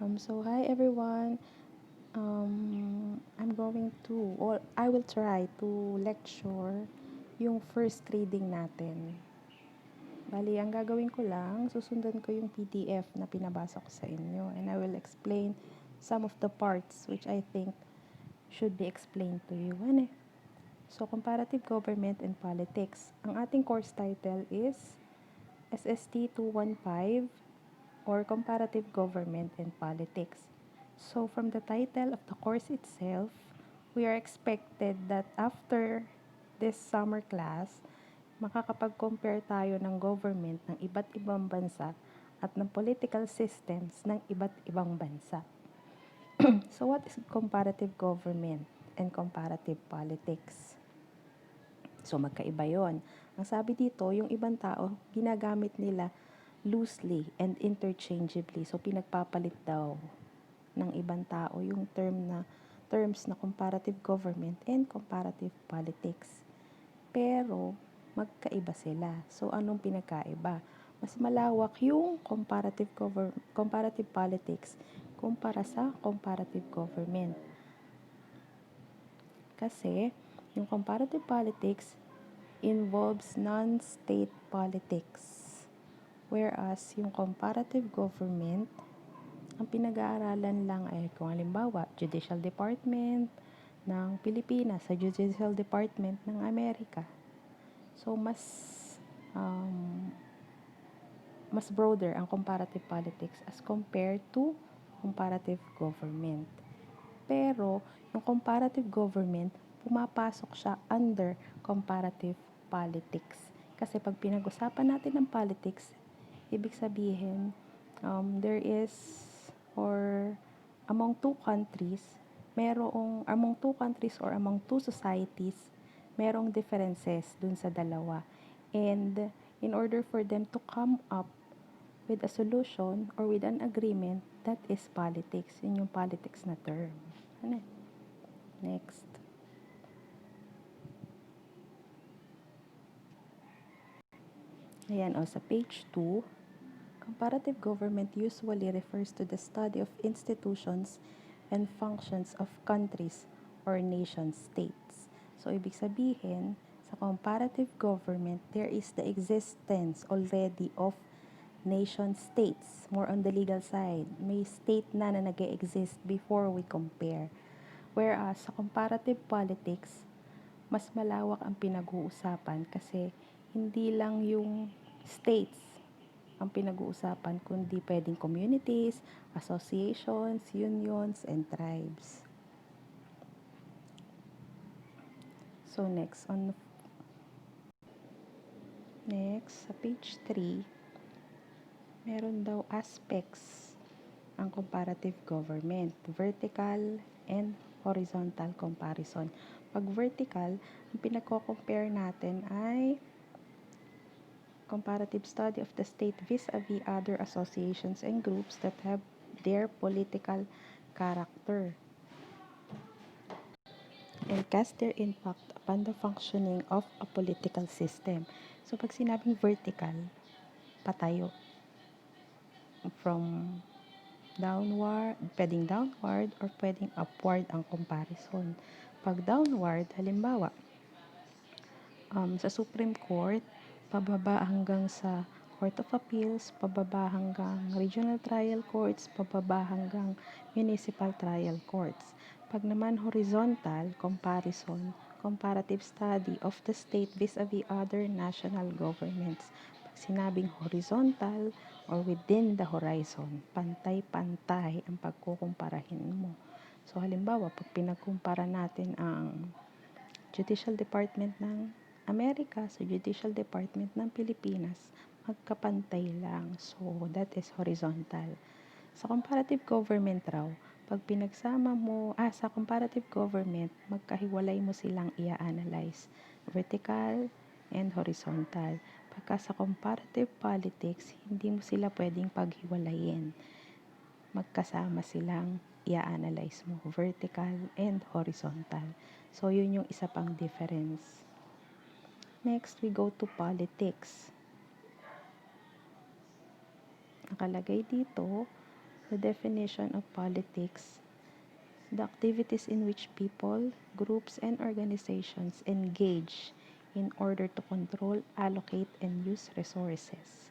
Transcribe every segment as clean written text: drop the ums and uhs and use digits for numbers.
Hi everyone. I will try to lecture yung first reading natin. Bali, ang gagawin ko lang, susundan ko yung PDF na pinabasa ko sa inyo and I will explain some of the parts which I think should be explained to you. So, Comparative Government and Politics. Ang ating course title is SST 215 or Comparative Government and Politics. So from the title of the course itself, we are expected that after this summer class, makakapag-compare tayo ng government ng iba't ibang bansa at ng political systems ng iba't ibang bansa. So what is comparative government and comparative politics? So magkaiba yon. Ang sabi dito, yung ibang tao, ginagamit nila loosely and interchangeably. So pinagpapalit daw ng ibang tao yung terms na comparative government and comparative politics. Pero magkaiba sila. So anong pinagkaiba? Mas malawak yung comparative politics kumpara sa comparative government. Kasi yung comparative politics involves non-state politics. Whereas yung comparative government, ang pinag-aaralan lang ay kung halimbawa, Judicial Department ng Pilipinas sa Judicial Department ng Amerika. So, mas broader ang comparative politics as compared to comparative government. Pero, yung comparative government, pumapasok siya under comparative politics. Kasi pag pinag-usapan natin ng politics, ibig sabihin, there is, or among two countries or among two societies, merong differences dun sa dalawa. And in order for them to come up with a solution or with an agreement, that is politics. Yun yung politics na term. Next. Ayan, sa page 2, comparative government usually refers to the study of institutions and functions of countries or nation-states. So, ibig sabihin, sa comparative government, there is the existence already of nation-states, more on the legal side. May state na nag-exist before we compare. Whereas, sa comparative politics, mas malawak ang pinag-uusapan kasi hindi lang yung states ang pinag-uusapan, kundi pwedeng communities, associations, unions, and tribes. So next, sa page 3, meron daw aspects ang comparative government, vertical and horizontal comparison. Pag vertical, ang pinagko-compare natin ay comparative study of the state vis-a-vis other associations and groups that have their political character and cast their impact upon the functioning of a political system. So, pag sinabing vertical, patayo. From pwedeng downward or pwedeng upward ang comparison. Pag downward, halimbawa, sa Supreme Court, pababa hanggang sa Court of Appeals, pababa hanggang Regional Trial Courts, pababa hanggang Municipal Trial Courts. Pag naman horizontal, comparison, comparative study of the state vis-a-vis other national governments. Pag sinabing horizontal or within the horizon, pantay-pantay ang pagkukumparahin mo. So halimbawa, pag pinagkumpara natin ang Judicial Department ng Amerika sa Judicial Department ng Pilipinas, magkapantay lang. So, that is horizontal. Sa comparative government raw, pag pinagsama mo, sa comparative government, magkahiwalay mo silang i-analyze. Vertical and horizontal. Pagka sa comparative politics, hindi mo sila pwedeng paghiwalayin. Magkasama silang i-analyze mo. Vertical and horizontal. So, yun yung isa pang difference. Next, we go to politics. Nakalagay dito, The definition of politics: the activities in which people, groups, and organizations engage in order to control, allocate, and use resources.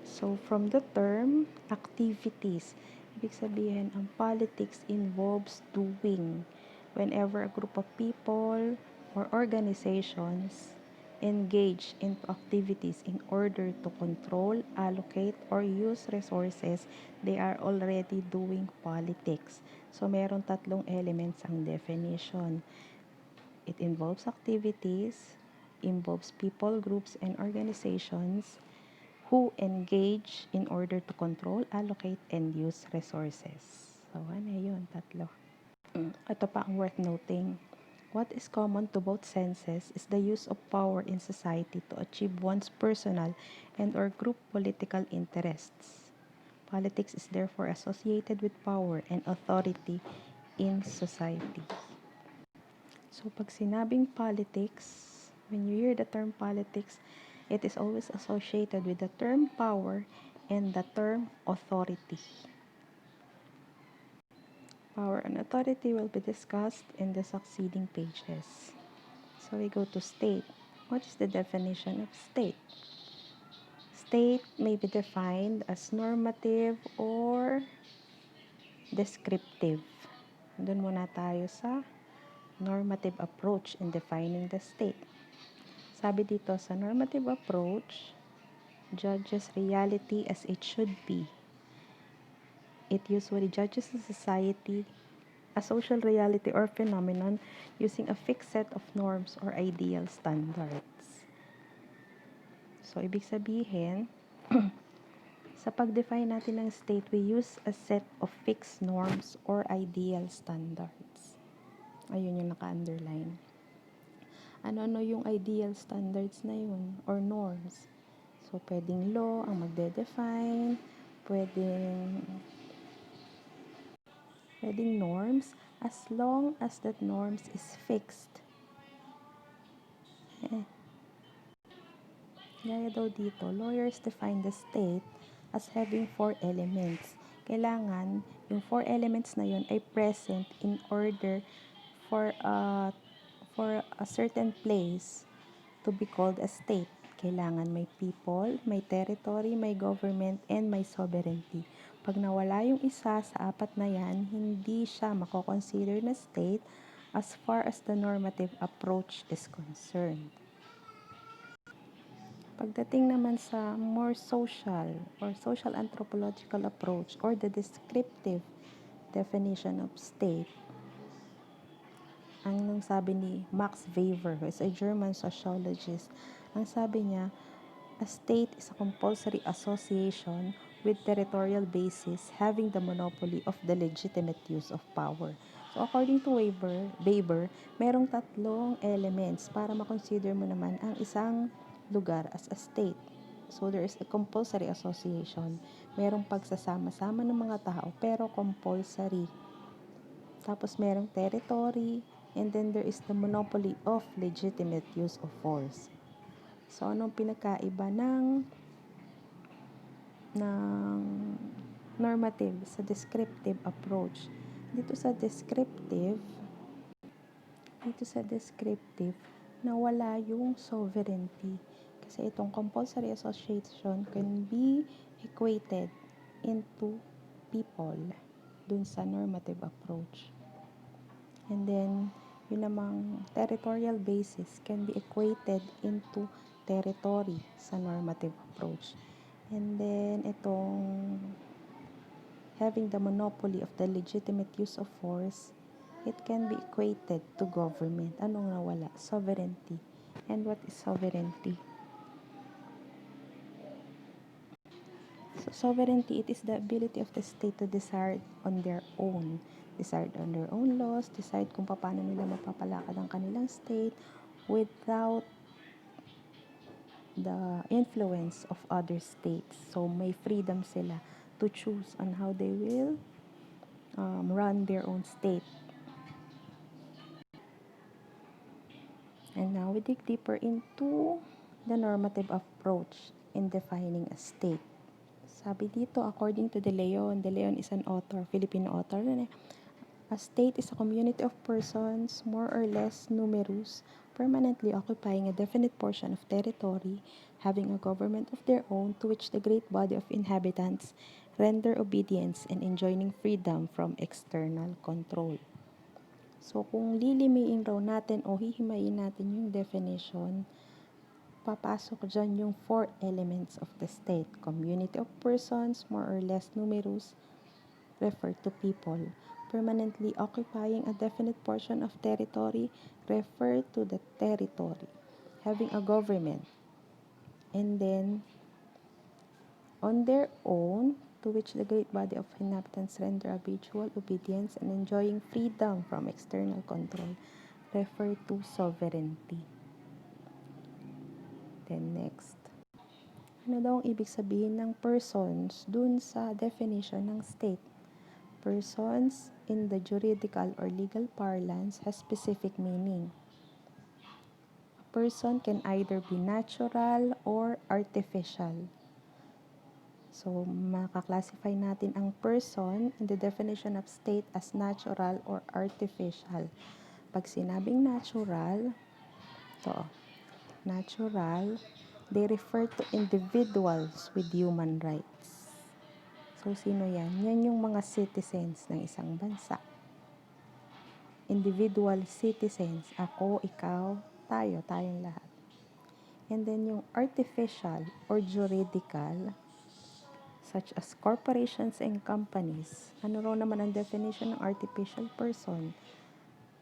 So, from the term, activities, ibig sabihin, ang politics involves doing. Whenever a group of people or organizations engage into activities in order to control, allocate, or use resources, they are already doing politics. So, meron tatlong elements ang definition. It involves activities, involves people, groups, and organizations who engage in order to control, allocate, and use resources. So, ano yun? Tatlo. Ito pa ang worth noting. What is common to both senses is the use of power in society to achieve one's personal and or group political interests. Politics is therefore associated with power and authority in society. So, pag sinabing politics, when you hear the term politics, it is always associated with the term power and the term authority. Power and authority will be discussed in the succeeding pages. So we go to state. What is the definition of state? State may be defined as normative or descriptive. Doon muna tayo sa normative approach in defining the state. Sabi dito sa normative approach, judges reality as it should be. It usually judges a society, a social reality or phenomenon using a fixed set of norms or ideal standards. So, ibig sabihin, sa pag-define natin ng state, we use a set of fixed norms or ideal standards. Ayun yung naka-underline. Ano-ano yung ideal standards na yun or norms? So, pwedeng law ang magde-define, pwedeng norms as long as that norms is fixed. Gaya daw dito, lawyers define the state as having 4 elements. Kailangan yung 4 elements na yun ay present in order for a certain place to be called a state. Kailangan may people, may territory, may government, and may sovereignty. Pag nawala yung isa sa 4 na yan, hindi siya mako-consider na state as far as the normative approach is concerned. Pagdating naman sa more social or social anthropological approach or the descriptive definition of state, ang nung sabi ni Max Weber, who is a German sociologist, ang sabi niya, a state is a compulsory association with territorial basis having the monopoly of the legitimate use of power. So, according to Weber, merong tatlong elements para makonsider mo naman ang isang lugar as a state. So, there is a compulsory association. Merong pagsasama-sama ng mga tao, pero compulsory. Tapos, merong territory, and then there is the monopoly of legitimate use of force. So, anong pinagkaiba ng normative sa descriptive approach? Dito sa descriptive, nawala yung sovereignty. Kasi itong compulsory association can be equated into people dun sa normative approach. And then, yun namang territorial basis can be equated into territory sa normative approach. And then, itong having the monopoly of the legitimate use of force, it can be equated to government. Anong nawala? Sovereignty. And what is sovereignty? So, sovereignty, it is the ability of the state to decide on their own laws, decide kung paano nila mapapalakad ang kanilang state without the influence of other states. So, may freedom sila to choose on how they will run their own state. And now we dig deeper into the normative approach in defining a state. Sabi dito, according to De Leon is an author, Filipino author. A state is a community of persons, more or less numerous, permanently occupying a definite portion of territory, having a government of their own, to which the great body of inhabitants render obedience and enjoining freedom from external control. So, kung lilimiin raw natin o hihimayin natin yung definition, papasok dyan yung 4 elements of the state. Community of persons, more or less numerous, refer to people. Permanently occupying a definite portion of territory, refer to the territory. Having a government. And then, on their own, to which the great body of inhabitants render habitual obedience and enjoying freedom from external control, refer to sovereignty. Then next. Ano daw ang ibig sabihin ng persons dun sa definition ng state? Persons in the juridical or legal parlance has specific meaning. A person can either be natural or artificial. So, makaklasify natin ang person in the definition of state as natural or artificial. Pag sinabing natural, they refer to individuals with human rights. So, sino yan? Yan yung mga citizens ng isang bansa. Individual citizens. Ako, ikaw, tayong lahat. And then yung artificial or juridical, such as corporations and companies. Ano raw naman ang definition ng artificial person?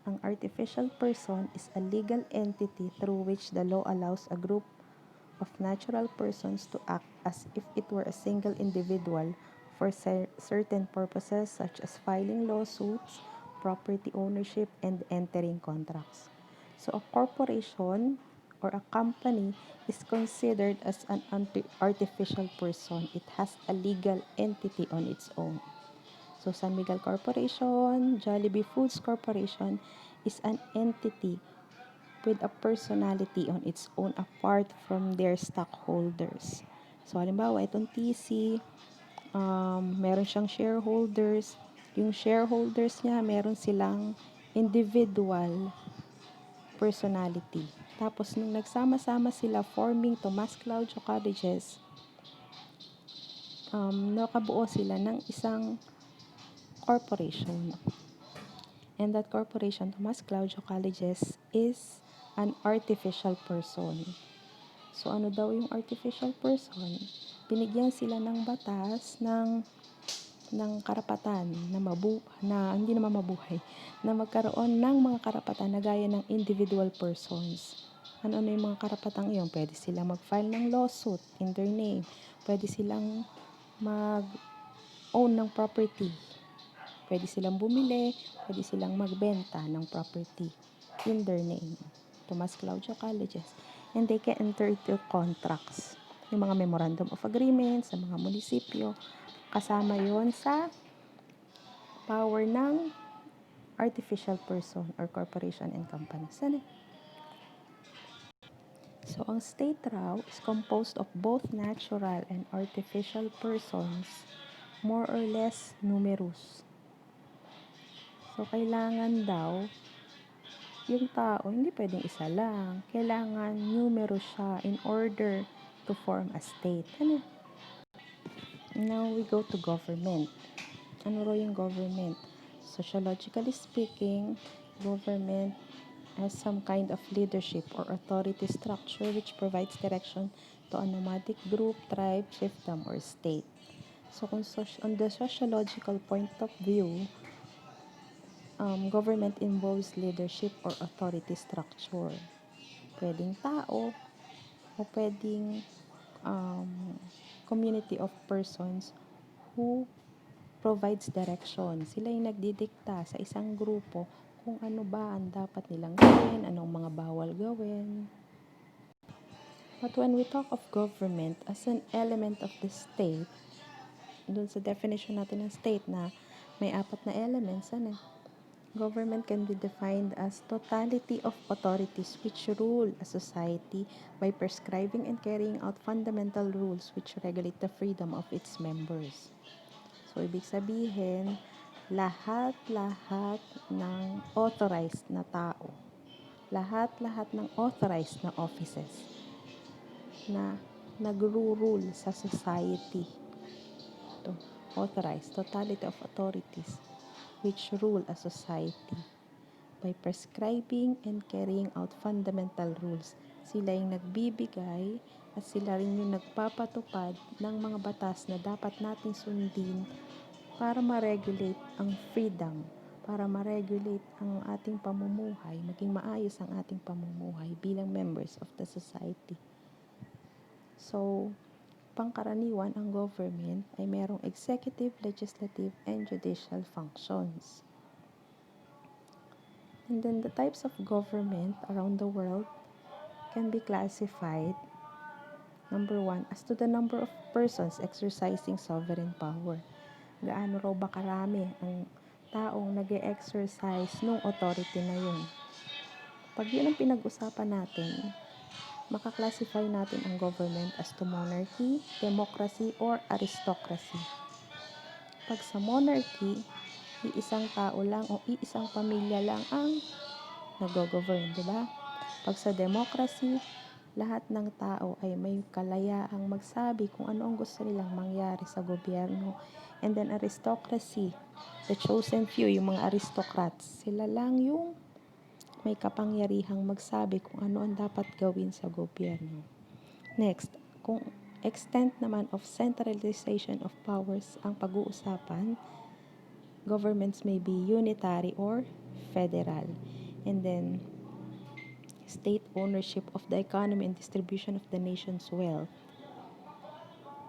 Ang artificial person is a legal entity through which the law allows a group of natural persons to act as if it were a single individual for certain purposes such as filing lawsuits, property ownership, and entering contracts. So a corporation or a company is considered as an artificial person. It has a legal entity on its own. So San Miguel Corporation, Jollibee Foods Corporation is an entity with a personality on its own apart from their stockholders. So halimbawa, itong TC, meron siyang shareholders. Yung shareholders niya, meron silang individual personality. Tapos, nung nagsama-sama sila forming Tomas Claudio Colleges, nakabuo sila ng isang corporation. And that corporation, Tomas Claudio Colleges, is an artificial person. So, ano daw yung artificial person? Binigyan sila ng batas ng karapatan na hindi naman mabuhay, na magkaroon ng mga karapatan na gaya ng individual persons. Ano yung mga karapatang iyon? Pwede silang mag-file ng lawsuit in their name. Pwede silang mag-own ng property. Pwede silang bumili. Pwede silang magbenta ng property in their name. Tomas Claudio Colleges. And they can enter into contracts. Yung mga memorandum of agreement sa mga munisipyo, kasama yon sa power ng artificial person or corporation and company. So, ang state raw is composed of both natural and artificial persons, more or less numerous. So, kailangan daw, yung tao, hindi pwedeng isa lang. Kailangan numerous siya in order to form a state. Now, we go to government. Ano raw yung government? Sociologically speaking, government as some kind of leadership or authority structure which provides direction to a nomadic group, tribe, chiefdom, or state. So, on the sociological point of view, government involves leadership or authority structure. Pwedeng tao o pwedeng community of persons who provides direction. Sila yung nagdidikta sa isang grupo kung ano ba ang dapat nilang gawin, anong mga bawal gawin. But when we talk of government as an element of the state, dun sa definition natin ng state na may 4 na elements, Government can be defined as totality of authorities which rule a society by prescribing and carrying out fundamental rules which regulate the freedom of its members. So, ibig sabihin, lahat-lahat ng authorized na tao, lahat-lahat ng authorized na offices na nagro-rule sa society. Ito, authorized, totality of authorities which rule a society by prescribing and carrying out fundamental rules. Sila yung nagbibigay at sila rin yung nagpapatupad ng mga batas na dapat nating sundin para ma-regulate ang freedom, para ma-regulate ang ating pamumuhay, maging maayos ang ating pamumuhay bilang members of the society. So, pangkaraniwan ang government ay merong executive, legislative, and judicial functions. And then the types of government around the world can be classified, number 1, as to the number of persons exercising sovereign power. Gaano raw ba karami ang taong nag-e-exercise ng authority na yun. Pag yun ang pinag-usapan natin, makaklassify natin ang government as to monarchy, democracy, or aristocracy. Pag sa monarchy, iisang tao lang o iisang pamilya lang ang nag-govern, di ba? Pag sa democracy, lahat ng tao ay may kalayaang magsabi kung ano ang gusto nilang mangyari sa gobyerno. And then aristocracy, the chosen few, yung mga aristocrats, sila lang yung may kapangyarihang magsabi kung ano ang dapat gawin sa gobyerno. Next, kung extent naman of centralization of powers ang pag-uusapan, governments may be unitary or federal. And then, state ownership of the economy and distribution of the nation's wealth.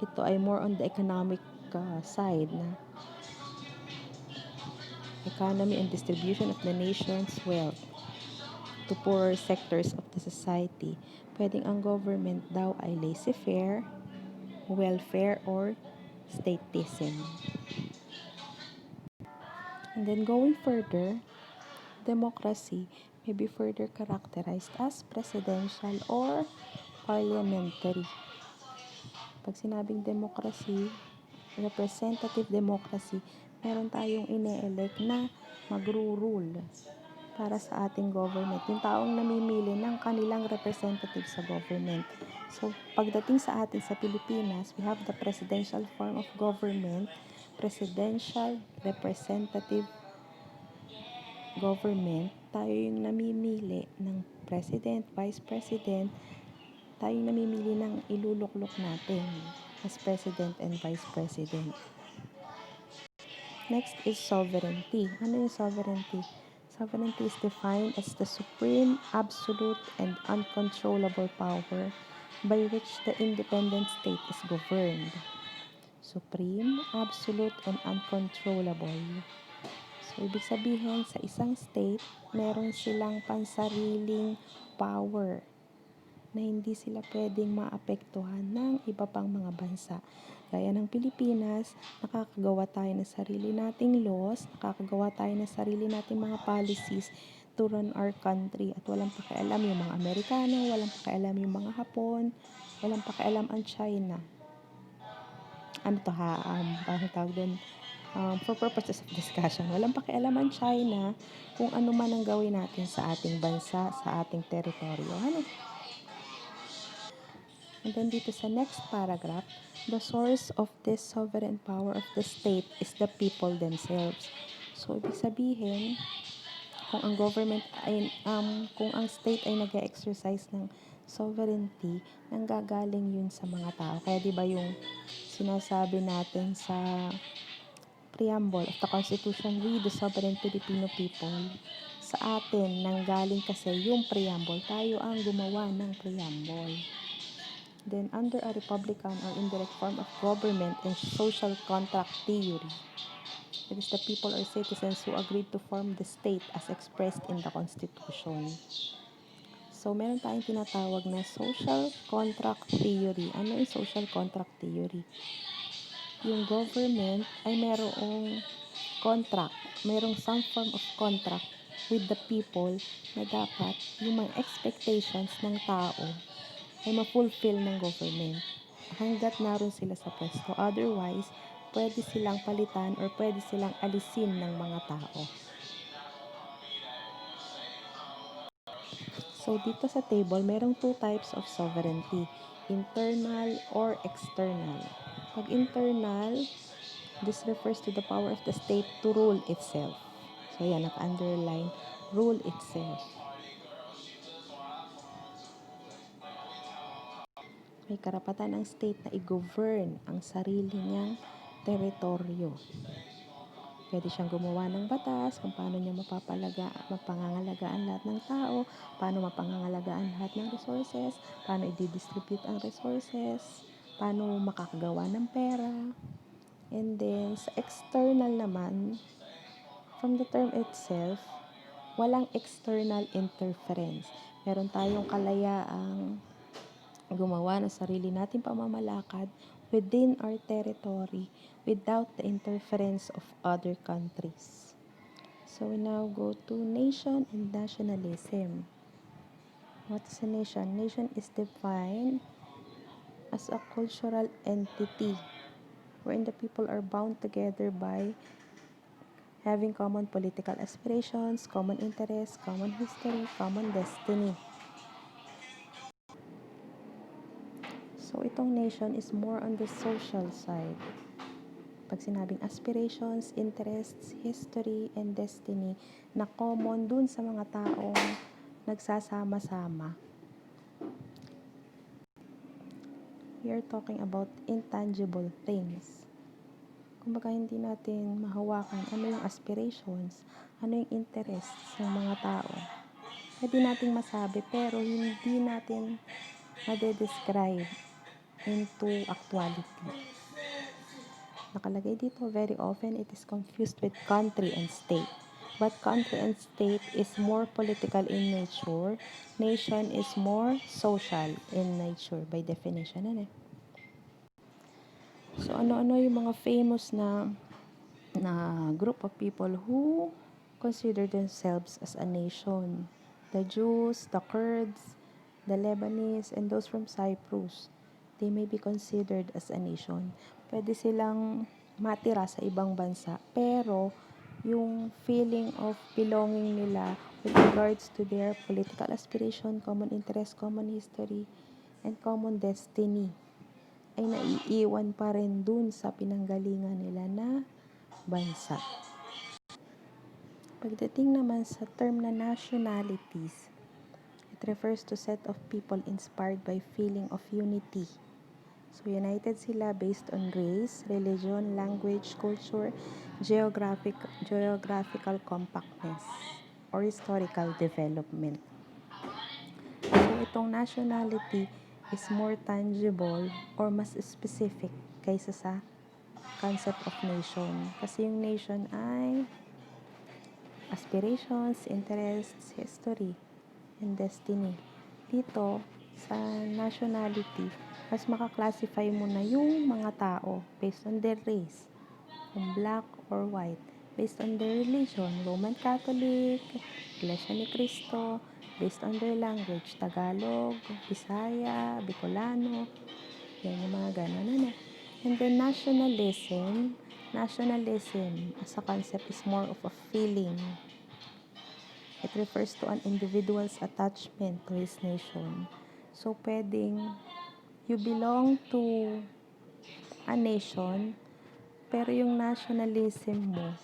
Ito ay more on the economic side na economy and distribution of the nation's wealth to poorer sectors of the society. Pwedeng ang government daw ay laissez-faire, welfare, or statism. And then going further, democracy may be further characterized as presidential or parliamentary. Pag sinabing democracy, representative democracy, meron tayong ine-elect na magro-rule para sa ating government. Yung taong namimili ng kanilang representative sa government. So, pagdating sa atin sa Pilipinas, we have the presidential form of government, presidential representative government. Tayo yung namimili ng president, vice president, tayo yung namimili ng iluluklok natin as president and vice president. Next is sovereignty. Ano yung sovereignty? Sovereignty is defined as the supreme, absolute, and uncontrollable power by which the independent state is governed. Supreme, absolute, and uncontrollable. So, ibig sabihin, sa isang state, meron silang pansariling power na hindi sila pwedeng maapektuhan ng iba pang mga bansa. Gaya ng Pilipinas, nakakagawa tayo ng sarili nating laws, nakakagawa tayo ng sarili nating mga policies to run our country. At walang pakialam yung mga Amerikano, walang pakialam yung mga Hapon, walang pakialam ang China. Ano to ha? Parang tawag doon, for purposes of discussion, walang pakialam ang China kung ano man ang gawin natin sa ating bansa, sa ating teritoryo. Ano? And then dito sa next paragraph, the source of this sovereign power of the state is the people themselves. So, ibig sabihin, kung ang government ay, kung ang state ay nag-exercise ng sovereignty, nanggagaling yun sa mga tao. Kaya di ba yung sinasabi natin sa preamble of the Constitution, we the sovereign Filipino people, sa atin nanggaling kasi yung preamble, tayo ang gumawa ng preamble. Then, under a republican or indirect form of government and social contract theory, it is the people or citizens who agreed to form the state as expressed in the Constitution. So, meron tayong tinatawag na social contract theory. Ano yung social contract theory? Yung government ay merong contract, mayroong some form of contract with the people na dapat yung mga expectations ng tao ay ma-fulfill ng government hanggat naroon sila sa pwesto. Otherwise, pwede silang palitan or pwede silang alisin ng mga tao. So, dito sa table, merong two types of sovereignty, internal or external. Pag internal, this refers to the power of the state to rule itself. So, yan, naka-underline, rule itself. May karapatan ng state na i-govern ang sarili niyang teritoryo. Pwede siyang gumawa ng batas kung paano niya mapangangalagaan lahat ng tao, paano mapangangalagaan lahat ng resources, paano i-distribute ang resources, paano makakagawa ng pera. And then, sa external naman, from the term itself, walang external interference. Meron tayong kalayaang gumawa ng sarili nating pamamalakad within our territory without the interference of other countries. So we now go to nation and nationalism. What is a nation? Nation is defined as a cultural entity wherein the people are bound together by having common political aspirations, common interests, common history, common destiny. So, itong nation is more on the social side. Pag sinabing aspirations, interests, history, and destiny na common dun sa mga taong nagsasama-sama. We are talking about intangible things. Kumbaga hindi natin mahawakan ano yung aspirations, ano yung interests ng mga tao. Pwede nating masabi pero hindi natin ma-describe into actuality. Nakalagay dito, very often it is confused with country and state. But country and state is more political in nature. Nation is more social in nature by definition. So, ano-ano yung mga famous na group of people who consider themselves as a nation? The Jews, the Kurds, the Lebanese, and those from Cyprus. They may be considered as a nation. Pwede silang matira sa ibang bansa, pero yung feeling of belonging nila with regards to their political aspiration, common interest, common history, and common destiny ay naiiwan pa rin dun sa pinanggalingan nila na bansa. Pagdating naman sa term na nationalities, it refers to set of people inspired by feeling of unity. So, united sila based on race, religion, language, culture, geographical compactness, or historical development. So, itong nationality is more tangible or mas specific kaysa sa concept of nation. Kasi yung nation ay aspirations, interests, history, and destiny. Dito, sa nationality, mas makaklasify mo na yung mga tao based on their race, kung black or white, based on their religion, Roman Catholic, Iglesia ni Cristo, based on their language, Tagalog, Bisaya, Bicolano, yan yung mga ganun. And then nationalism as a concept is more of a feeling. It refers to an individual's attachment to his nation. So, pwedeng you belong to a nation, pero yung nationalism mo,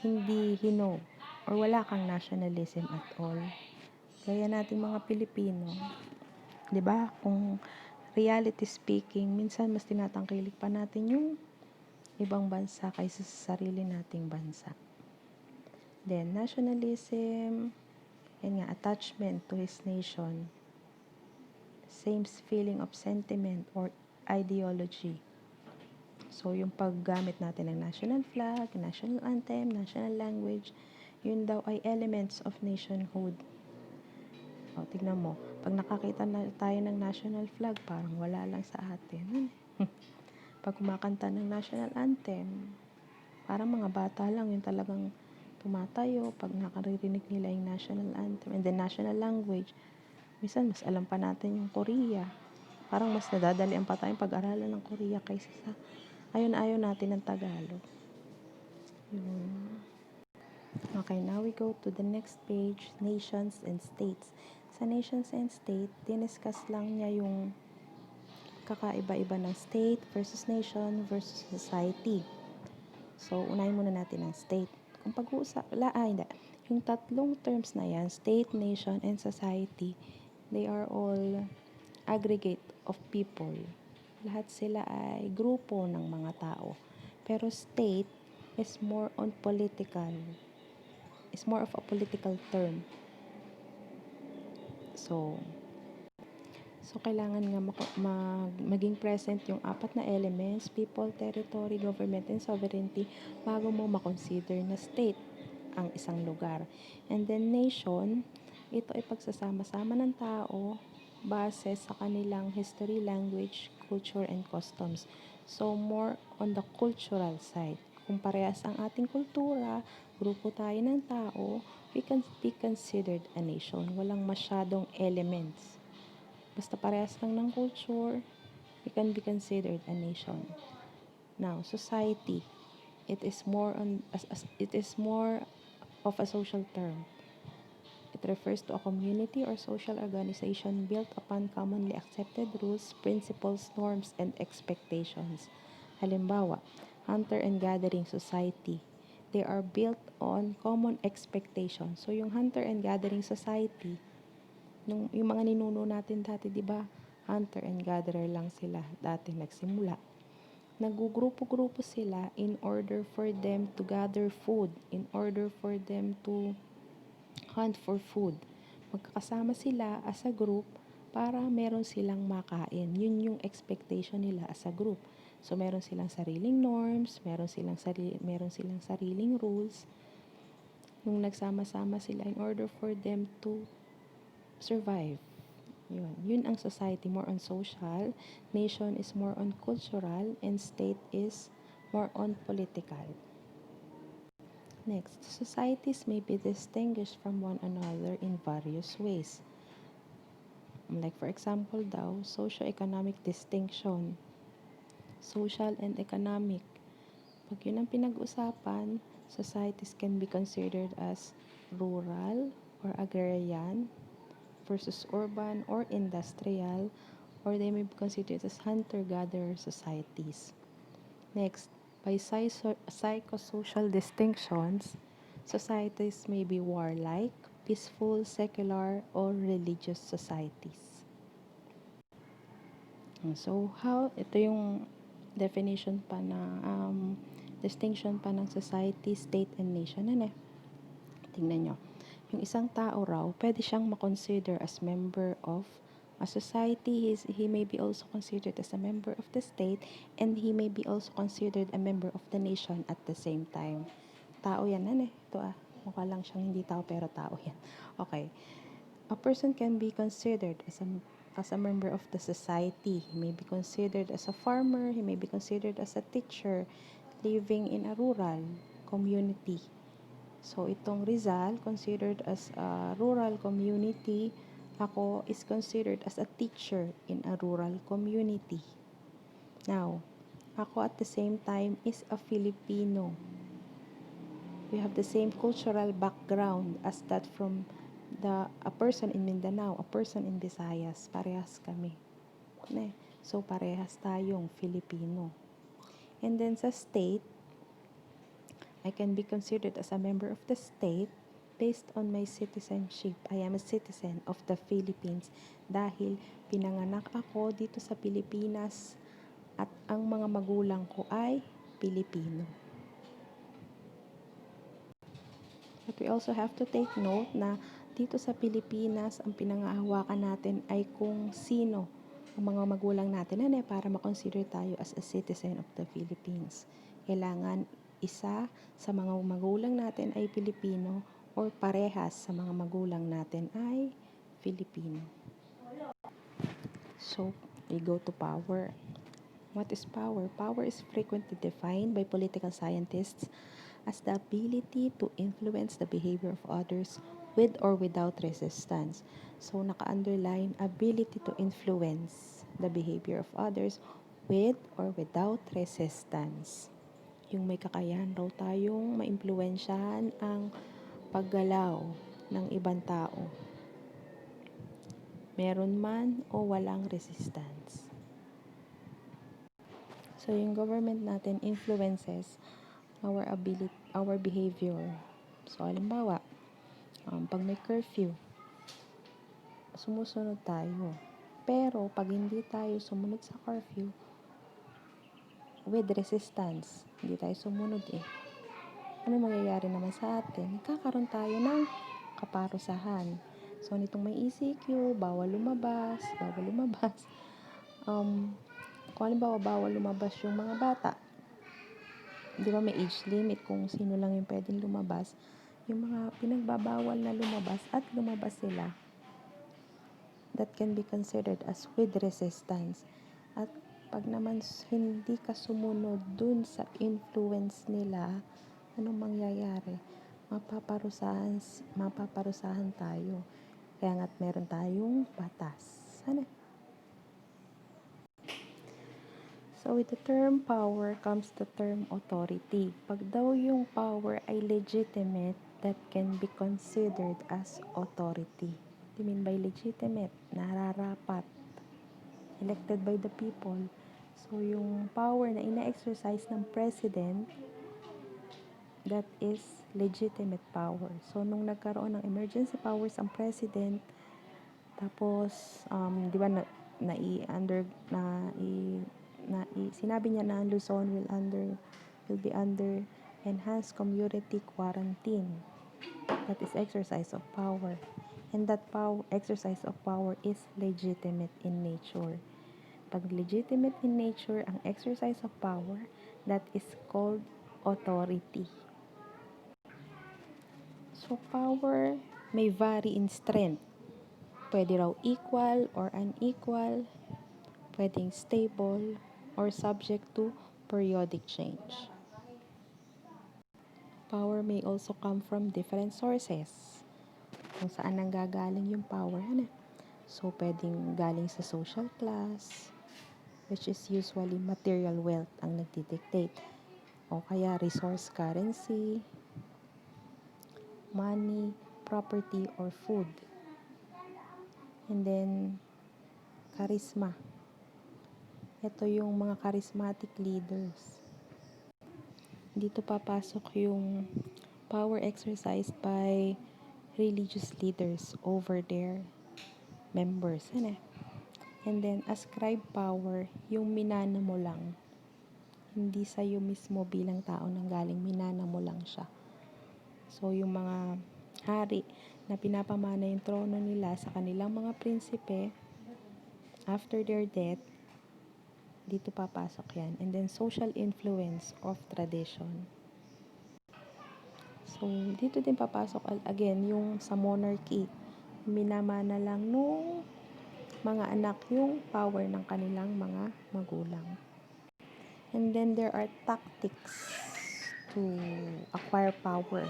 hindi hinog, or wala kang nationalism at all. Gaya nating mga Pilipino, 'di ba? Kung reality speaking, minsan mas tinatangkilik pa natin yung ibang bansa kaysa sa sarili nating bansa. Then, nationalism, yan nga, attachment to his nation. Same feeling of sentiment or ideology. So, yung paggamit natin ng national flag, national anthem, national language, yun daw ay elements of nationhood. O, tignan mo, pag nakakita na tayo ng national flag, parang wala lang sa atin. Pag kumakanta ng national anthem, Parang mga bata lang yung talagang tumatayo pag nakaririnig nila yung national anthem and the national language. Minsan mas alam pa natin yung Korea. Parang mas nadadalian pa tayong pag-aralan ng Korea kaysa sa ayaw natin ng Tagalog. Okay, now we go to the next page, nations and states. Sa nations and state, diniscuss lang niya yung kakaiba-iba ng state versus nation versus society. So, unahin muna natin ang state. Kung hindi. Yung tatlong terms na yan, state, nation, and society, they are all aggregate of people. Lahat sila ay grupo ng mga tao. Pero state is more on political. Is more of a political term. So kailangan nga maging present yung apat na elements, people, territory, government, and sovereignty bago mo makonsider na state ang isang lugar. And then nation, ito ay pagsasama-sama ng tao base sa kanilang history, language, culture, and customs. So more on the cultural side. Kung parehas ang ating kultura, grupo tayo ng tao, we can be considered a nation. Walang masyadong elements. Basta parehas lang ng culture, we can be considered a nation. Now, society, it is more of a social term. It refers to a community or social organization built upon commonly accepted rules, principles, norms, and expectations. Halimbawa, hunter and gathering society. They are built on common expectations. So, yung hunter and gathering society, yung mga ninuno natin dati, di ba? Hunter and gatherer lang sila dati nagsimula. Nagugrupo-grupo sila in order for them to gather food, in order for them to hunt for food. Magkakasama sila as a group para meron silang makain. Yun yung expectation nila as a group. So, meron silang sariling norms, meron silang sariling rules. Nung nagsama-sama sila in order for them to survive. Yun ang society, more on social, nation is more on cultural, and state is more on political. Next, societies may be distinguished from one another in various ways. Like for example daw, socio-economic distinction. Social and economic. Pag yun ang pinag-usapan, societies can be considered as rural or agrarian, versus urban or industrial, or they may be considered as hunter-gatherer societies. Next, by psychosocial distinctions, societies may be warlike, peaceful, secular, or religious societies. So, ito yung definition pa na distinction pa ng society, state, and nation. Tingnan nyo. Yung isang tao raw, pwede siyang makonsider as member of a society. He may be also considered as a member of the state, and he may be also considered a member of the nation at the same time. Tao yan, Ito mukha lang siyang hindi tao, pero tao yan. Okay. A person can be considered as a member of the society. He may be considered as a farmer. He may be considered as a teacher living in a rural community. So, itong Rizal, considered as a rural community. Ako is considered as a teacher in a rural community. Now, ako at the same time is a Filipino. We have the same cultural background as that from a person in Mindanao, a person in Visayas. Parehas kami. So, parehas tayong Filipino. And then sa state, I can be considered as a member of the state based on my citizenship. I am a citizen of the Philippines dahil pinanganak ako dito sa Pilipinas at ang mga magulang ko ay Pilipino. But we also have to take note na dito sa Pilipinas, ang pinangahawakan natin ay kung sino ang mga magulang natin para makonsider tayo as a citizen of the Philippines. Kailangan isa sa mga magulang natin ay Pilipino or parehas sa mga magulang natin ay Filipino. So, we go to power. What is power? Power is frequently defined by political scientists as the ability to influence the behavior of others with or without resistance. So, naka-underline, ability to influence the behavior of others with or without resistance. Yung may kakayahan raw tayong maimpluwensyahan ang paggalaw ng ibang tao. Meron man o walang resistance. So, yung government natin influences our behavior. So, halimbawa, pag may curfew, sumusunod tayo. Pero, pag hindi tayo sumunod sa curfew, with resistance, hindi tayo sumunod ano mangyayari naman sa atin? Nagkakaroon tayo ng kaparusahan. So, nitong may ECQ, bawal lumabas. Kung halimbawa, bawal lumabas yung mga bata. Di ba may age limit kung sino lang yung pwedeng lumabas. Yung mga pinagbabawal na lumabas at lumabas sila, that can be considered as with resistance. At pag naman hindi ka sumunod dun sa influence nila, anong mangyayari? Mapaparusahan tayo. Kaya nga't meron tayong batas. Ano? So, with the term power comes the term authority. Pag daw yung power ay legitimate, that can be considered as authority. What do you mean by legitimate? Nararapat. Elected by the people. So, yung power na ina-exercise ng president, that is legitimate power. So, nung nagkaroon ng emergency powers ang president, tapos, di ba, sinabi niya na Luzon will be under enhanced community quarantine. That is exercise of power. And that exercise of power is legitimate in nature. Pag legitimate in nature ang exercise of power, that is called authority. So, power may vary in strength. Pwede raw equal or unequal, pwedeng stable, or subject to periodic change. Power may also come from different sources. Kung saan nanggagaling yung power. So, pwedeng galing sa social class, which is usually material wealth ang nagdidictate. O kaya resource currency, money, property, or food. And then, charisma. Ito yung mga charismatic leaders. Dito papasok yung power exercised by religious leaders over their members. And then, ascribe power, yung minana mo lang. Hindi sa'yo mismo bilang tao nang galing, minana mo lang siya. So, yung mga hari na pinapamana yung trono nila sa kanilang mga prinsipe, after their death, dito papasok yan. And then, social influence of tradition. So, dito din papasok again yung sa monarchy. Minamana lang nung mga anak yung power ng kanilang mga magulang. And then, there are tactics to acquire power,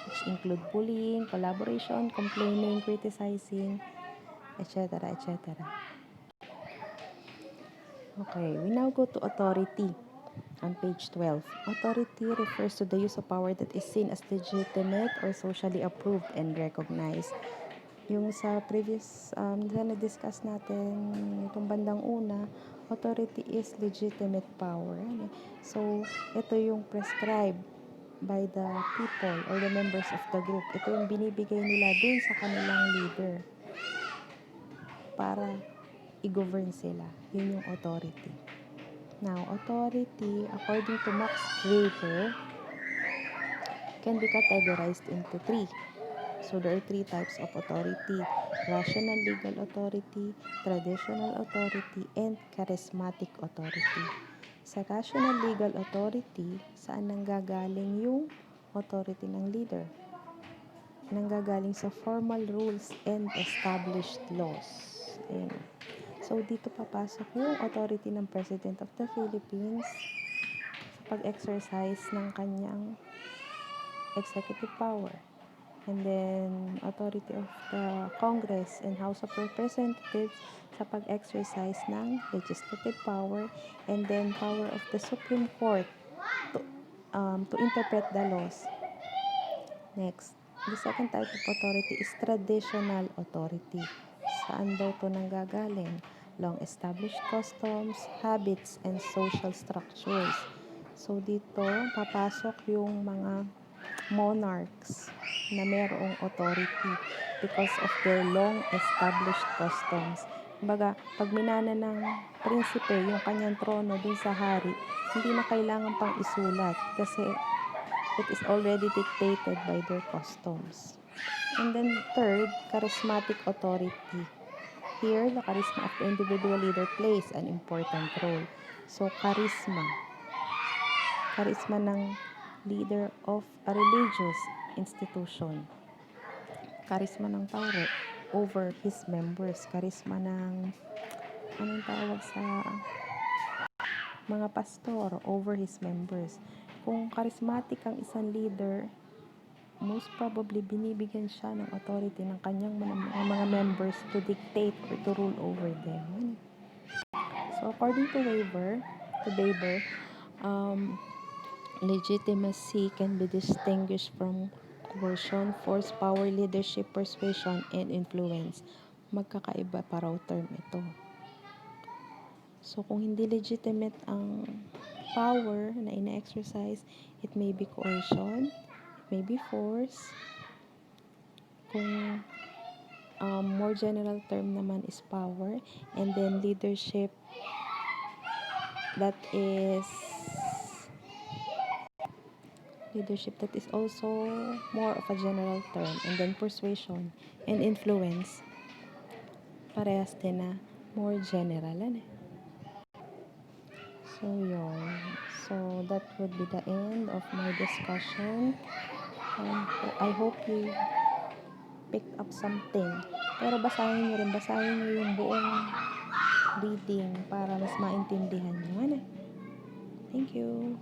which include bullying, collaboration, complaining, criticizing, etc., etc. Okay, we now go to authority on page 12. Authority refers to the use of power that is seen as legitimate or socially approved and recognized. Yung sa previous, na-discuss natin itong bandang una, authority is legitimate power. So, ito yung prescribed by the people or the members of the group. Ito yung binibigay nila dun sa kanilang leader para i-govern sila. Yun yung authority. Now, authority, according to Max Weber, can be categorized into three. So, there are three types of authority: rational legal authority, traditional authority, and charismatic authority. Sa rational legal authority, saan nanggagaling yung authority ng leader? Nanggagaling sa formal rules and established laws. Ayan. So, dito papasok yung authority ng President of the Philippines sa pag-exercise ng kanyang executive power. And then, authority of the Congress and House of Representatives sa pag-exercise ng legislative power. And then, power of the Supreme Court to interpret the laws. Next, the second type of authority is traditional authority. Saan daw ito nanggagaling? Long-established customs, habits, and social structures. So, dito, papasok yung mga monarchs na mayroong authority because of their long-established customs. Kumbaga, pag minana ng prinsipe yung kanyang trono dun sa hari, hindi na kailangan pang isulat kasi it is already dictated by their customs. And then third, charismatic authority. Here, the charisma of the individual leader plays an important role. So, charisma ng leader of a religious institution. Charisma ng tao over his members. Charisma ng, anong tawag sa mga pastor over his members. Kung charismatic ang isang leader, most probably binibigyan siya ng authority ng kanyang mga members to dictate or to rule over them. So, according to Weber, legitimacy can be distinguished from coercion, force, power, leadership, persuasion, and influence. Magkakaiba pa raw term ito. So, kung hindi legitimate ang power na ina-exercise, it may be coercion, it may be force. Kung more general term naman is power, and then leadership, that is also more of a general term. And then persuasion and influence, parehas din na more general. So, yun. So, that would be the end of my discussion. I hope you picked up something. Pero basahin nyo yung buong reading para mas maintindihan nyo. Thank you.